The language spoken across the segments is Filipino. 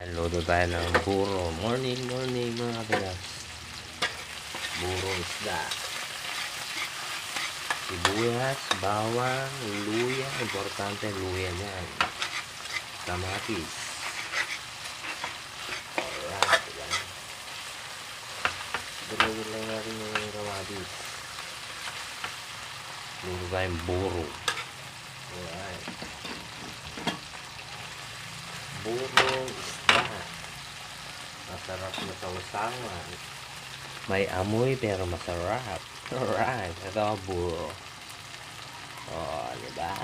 Luto tayo ng buro. Morning mga kapilas. Buro isda. Sibuyas, bawang, luya. Importante luya yan. Kamatis. Alright. Yan. Dalawin lang natin yung kamatis. Luto tayong buro. Alright. Buro isda. Masarap na sausawan. May amoy pero masarap. Alright. Ito ang buro. O, diba?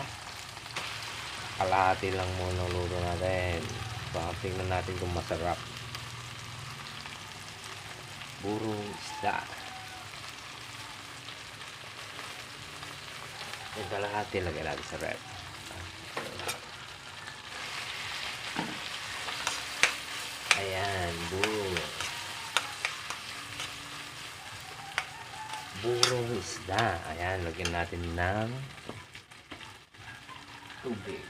Kalahati lang muna ang luto natin. Baka tingnan natin kung masarap. Buro isda. Yung kalahati lagay natin sa rep. Ayan, buro. Burong isda. Ayan, lagyan natin ng tubig.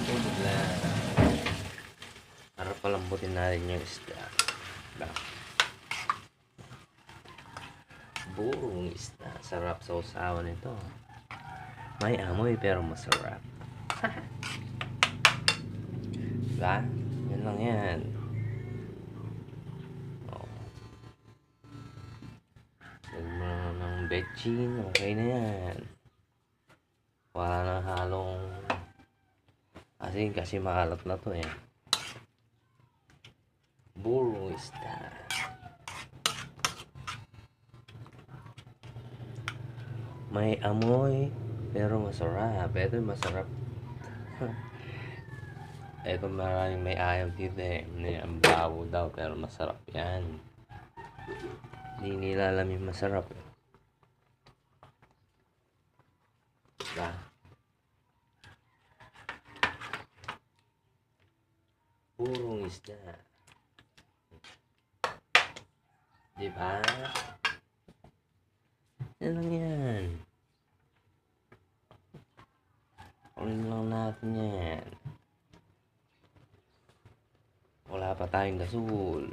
Tubig lang. Para palambutin natin yung isda. Burong isda. Sarap sa usawan ito. May amoy pero masarap. Diba? Yan lang yan. Lagyan mo ng betchin. Okay na yan. Wala na halong asin kasi maalat na to eh. Burong isda. May amoy pero masarap. Ito masarap. Ito maraming may ayaw dito eh. Ang bawo daw pero masarap yan. Hindi nila alam yung masarap. Diba? Burong isda. Diba? Yan lang yan. Ulit lang natin yan. Wala pa tayong gasol.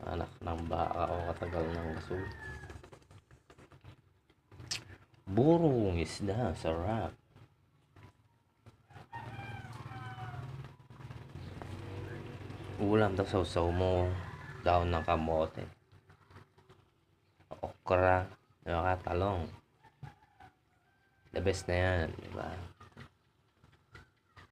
Anak ng baka o katagal ng gasol. Burong isda. Sarap. Ulam daw sausaw mo. Daon ng kamote. Okra. Talong. The best na yan. Diba?